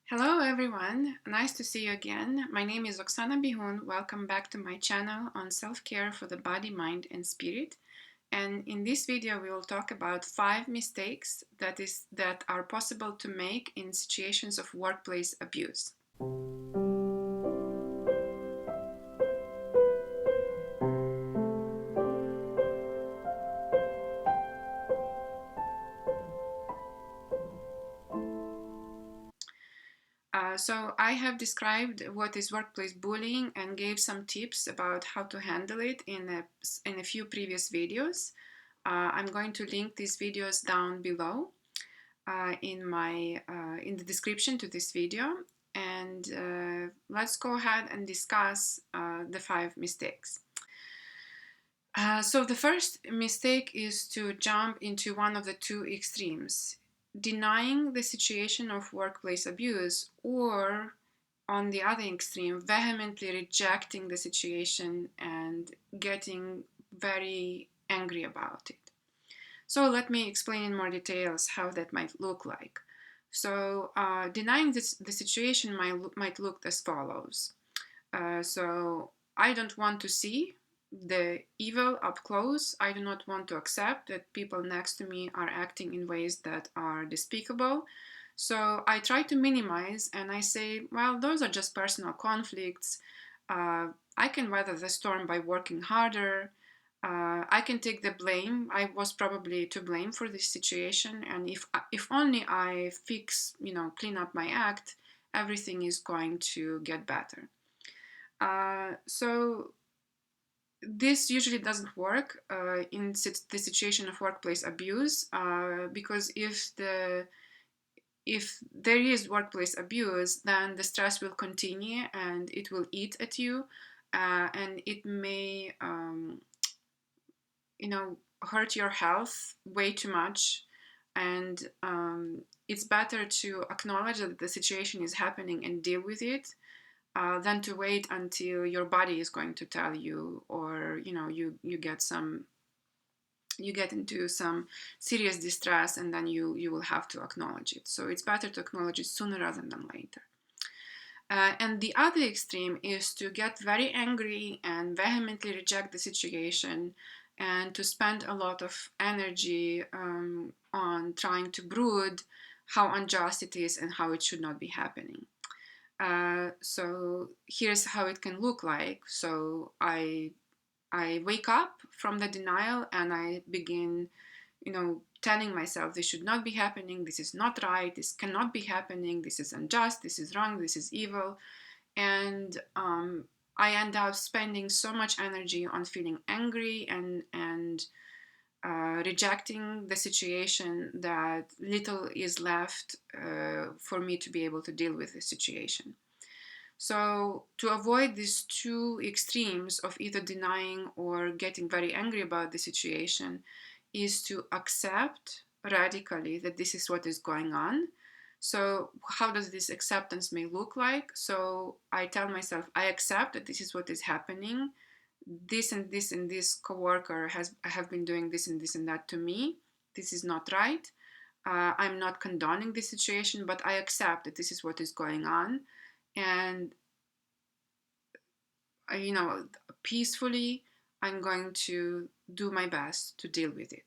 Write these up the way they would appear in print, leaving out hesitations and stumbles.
Hello everyone, nice to see you again. My name is Oksana Bihun. Welcome back to my channel on self-care for the body, mind and spirit. And in this video we will talk about 5 mistakes that are possible to make in situations of workplace abuse. So I have described what is workplace bullying and gave some tips about how to handle it in a few previous videos. I'm going to link these videos down below in the description to this video, and let's go ahead and discuss the 5 mistakes. So the first mistake is to jump into one of the 2 extremes. Denying the situation of workplace abuse, or on the other extreme, vehemently rejecting the situation and getting very angry about it. So let me explain in more details how that might look like. So denying the situation might look as follows. So I don't want to see the evil up close. I do not want to accept that people next to me are acting in ways that are despicable. So I try to minimize and I say, well, those are just personal conflicts. I can weather the storm by working harder. I can take the blame. I was probably to blame for this situation, and if only I clean up my act, everything is going to get better. So this usually doesn't work in the situation of workplace abuse, because if there is workplace abuse, then the stress will continue and it will eat at you, and it may hurt your health way too much. And it's better to acknowledge that the situation is happening and deal with it, than to wait until your body is going to tell you, or you get into some serious distress, and then you will have to acknowledge it. So it's better to acknowledge it sooner rather than later. And the other extreme is to get very angry and vehemently reject the situation, and to spend a lot of energy on trying to brood how unjust it is and how it should not be happening. So here's how it can look like. So I wake up from the denial and I begin, telling myself this should not be happening, this is not right, this cannot be happening, this is unjust, this is wrong, this is evil. And I end up spending so much energy on feeling angry and rejecting the situation that little is left for me to be able to deal with the situation. So to avoid these 2 extremes of either denying or getting very angry about the situation is to accept radically that this is what is going on. So how does this acceptance may look like? So I tell myself, I accept that this is what is happening. This and this and this coworker have been doing this and this and that to me. This is not right. I'm not condoning this situation, but I accept that this is what is going on. And peacefully, I'm going to do my best to deal with it.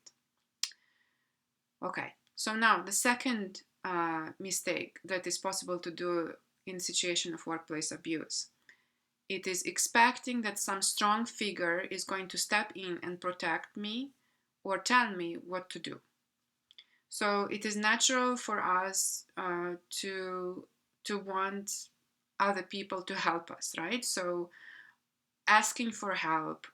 Okay, so now the second mistake that is possible to do in situation of workplace abuse. It is expecting that some strong figure is going to step in and protect me or tell me what to do. So it is natural for us to want other people to help us, right? So asking for help,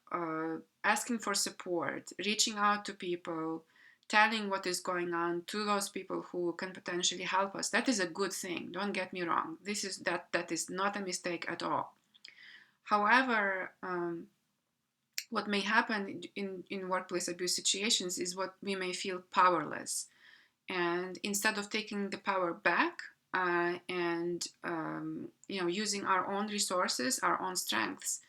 asking for support, reaching out to people, telling what is going on to those people who can potentially help us, that is a good thing. Don't get me wrong. That is not a mistake at all. However, what may happen in workplace abuse situations is what we may feel powerless. And instead of taking the power back and using our own resources, our own strengths,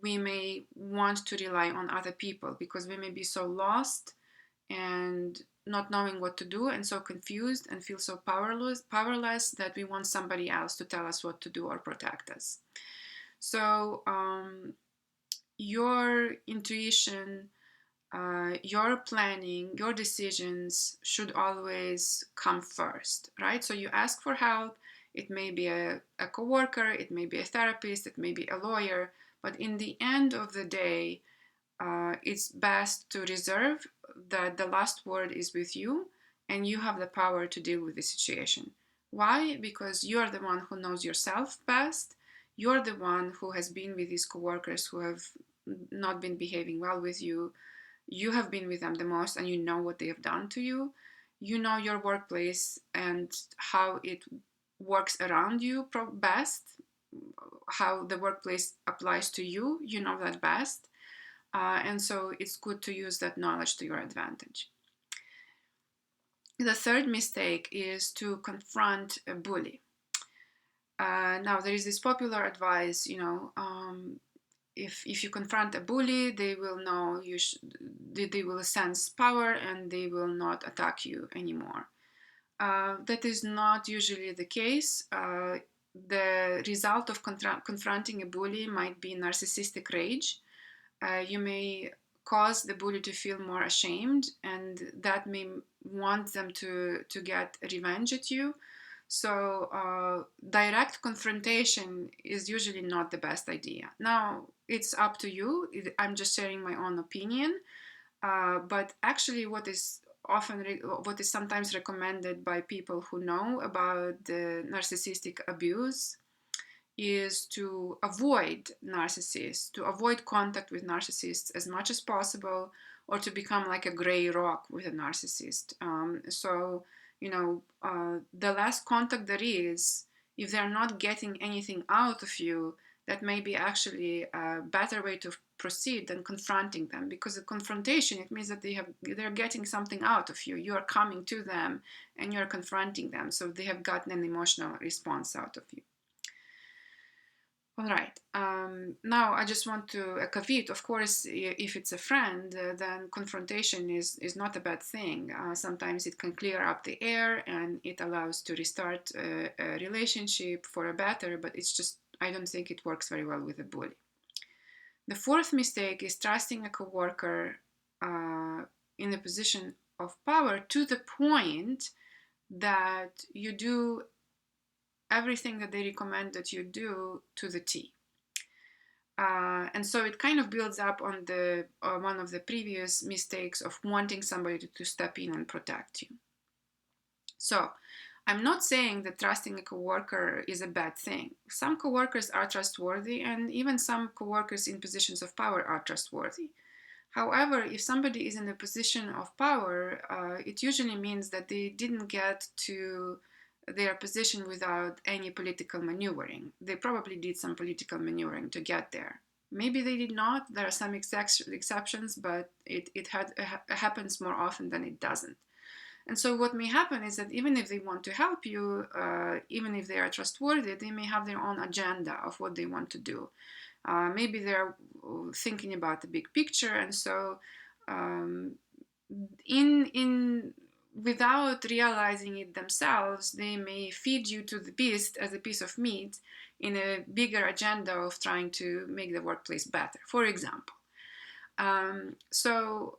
we may want to rely on other people because we may be so lost and not knowing what to do and so confused and feel so powerless that we want somebody else to tell us what to do or protect us. So your intuition, your planning, your decisions should always come first, right? So you ask for help. It may be a coworker, it may be a therapist, it may be a lawyer, but in the end of the day, it's best to reserve that the last word is with you and you have the power to deal with the situation. Why? Because you are the one who knows yourself best. You're the one who has been with these coworkers who have not been behaving well with you. You have been with them the most and you know what they have done to you. You know your workplace and how it works around you best, how the workplace applies to you. You know that best. And so it's good to use that knowledge to your advantage. The third mistake is to confront a bully. Now, there is this popular advice, if you confront a bully, they will know they will sense power and they will not attack you anymore. That is not usually the case. The result of confronting a bully might be narcissistic rage. You may cause the bully to feel more ashamed, and that may want them to get revenge at you. So direct confrontation is usually not the best idea. Now, it's up to you. I'm just sharing my own opinion. But actually, what is sometimes recommended by people who know about the narcissistic abuse is to avoid narcissists, to avoid contact with narcissists as much as possible, or to become like a gray rock with a narcissist. The less contact there is, if they're not getting anything out of you, that may be actually a better way to proceed than confronting them, because the confrontation, it means that they're getting something out of you. You are coming to them and you're confronting them, so they have gotten an emotional response out of you. All right. Now, I just want to caveat, of course, if it's a friend, then confrontation is not a bad thing. Sometimes it can clear up the air and it allows to restart a relationship for a better, but it's just, I don't think it works very well with a bully. The fourth mistake is trusting a coworker in a position of power to the point that you do everything that they recommend that you do to the T. And so it kind of builds up on one of the previous mistakes of wanting somebody to step in and protect you. So I'm not saying that trusting a coworker is a bad thing. Some coworkers are trustworthy, and even some coworkers in positions of power are trustworthy. However, if somebody is in a position of power, it usually means that they didn't get to their position without any political maneuvering. They probably did some political maneuvering to get there. Maybe they did not. There are some exceptions, but it happens more often than it doesn't. And so what may happen is that even if they want to help you, even if they are trustworthy, they may have their own agenda of what they want to do. Maybe they're thinking about the big picture, and so without realizing it themselves, they may feed you to the beast as a piece of meat in a bigger agenda of trying to make the workplace better, for example. So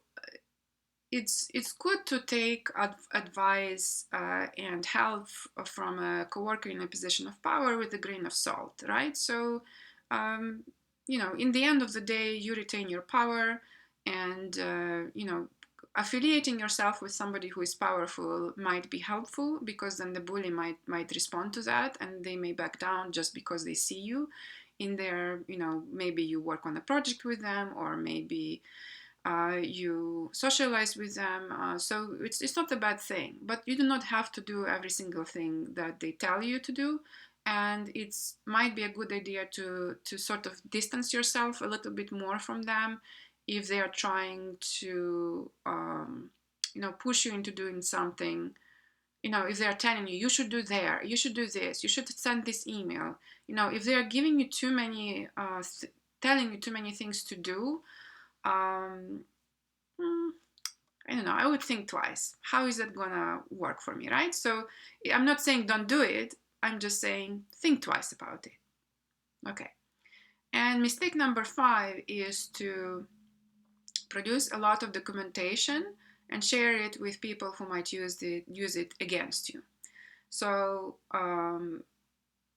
it's good to take advice and help from a coworker in a position of power with a grain of salt, right? So, in the end of the day, you retain your power, and, affiliating yourself with somebody who is powerful might be helpful, because then the bully might respond to that, and they may back down just because they see you in their, maybe you work on a project with them, or maybe you socialize with them. So it's not a bad thing, but you do not have to do every single thing that they tell you to do. And it might be a good idea to sort of distance yourself a little bit more from them if they are trying to, push you into doing something. If they are telling you, you should do you should do this, you should send this email. If they are giving you too many, telling you too many things to do, I don't know, I would think twice. How is that gonna work for me, right? So I'm not saying don't do it. I'm just saying think twice about it. Okay. And mistake number 5 is to produce a lot of documentation and share it with people who might use it against you. So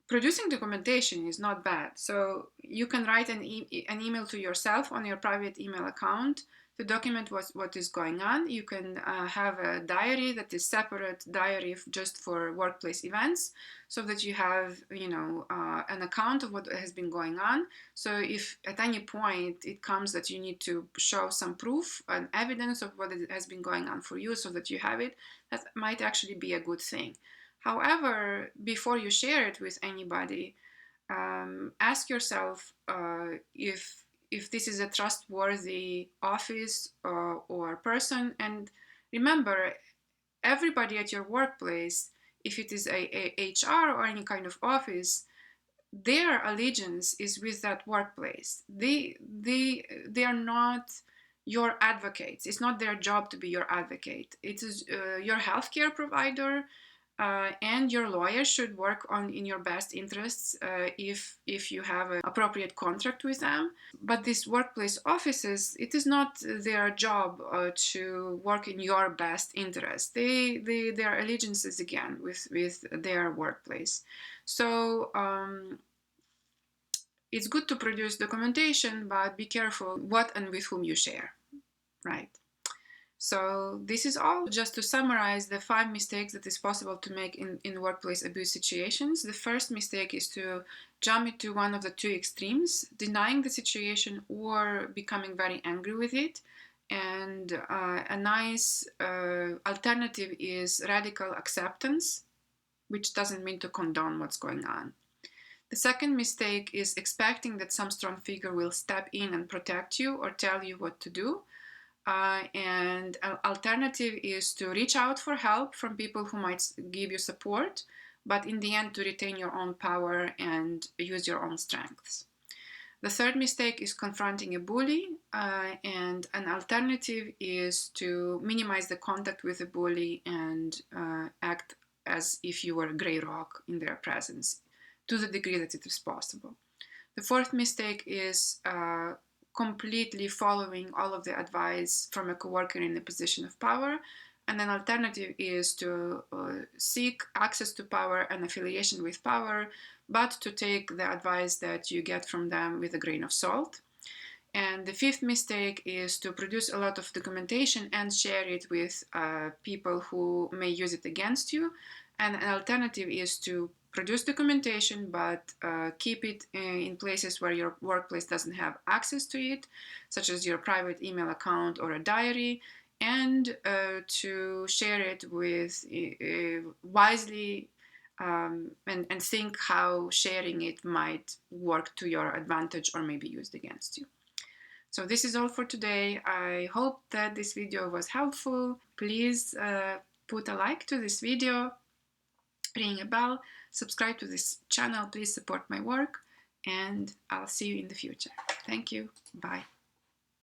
producing documentation is not bad. So you can write an email to yourself on your private email account to document what is going on. You can have a diary that is separate diary just for workplace events, so that you have, an account of what has been going on. So if at any point it comes that you need to show some proof and evidence of what has been going on for you, so that you have it, that might actually be a good thing. However, before you share it with anybody, ask yourself if this is a trustworthy office or person. And remember, everybody at your workplace, if it is a HR or any kind of office, their allegiance is with that workplace. They are not your advocates. It's not their job to be your advocate. It is your healthcare provider. And your lawyer should work in your best interests if you have an appropriate contract with them. But these workplace offices, it is not their job to work in your best interest. Their allegiances again with their workplace. So it's good to produce documentation, but be careful what and with whom you share, right? So this is all. Just to summarize the 5 mistakes that is possible to make in workplace abuse situations. The first mistake is to jump into one of the 2 extremes, denying the situation or becoming very angry with it. And a nice alternative is radical acceptance, which doesn't mean to condone what's going on. The second mistake is expecting that some strong figure will step in and protect you or tell you what to do. And an alternative is to reach out for help from people who might give you support, but in the end to retain your own power and use your own strengths. The third mistake is confronting a bully, and an alternative is to minimize the contact with the bully and act as if you were a gray rock in their presence to the degree that it is possible. The fourth mistake is completely following all of the advice from a coworker in a position of power. And an alternative is to seek access to power and affiliation with power, but to take the advice that you get from them with a grain of salt. And the fifth mistake is to produce a lot of documentation and share it with people who may use it against you. And an alternative is to produce documentation, but keep it in places where your workplace doesn't have access to it, such as your private email account or a diary, and to share it with wisely and think how sharing it might work to your advantage or maybe used against you. So this is all for today. I hope that this video was helpful. Please put a like to this video, ring a bell, subscribe to this channel. Please support my work, and I'll see you in the future. Thank you. Bye.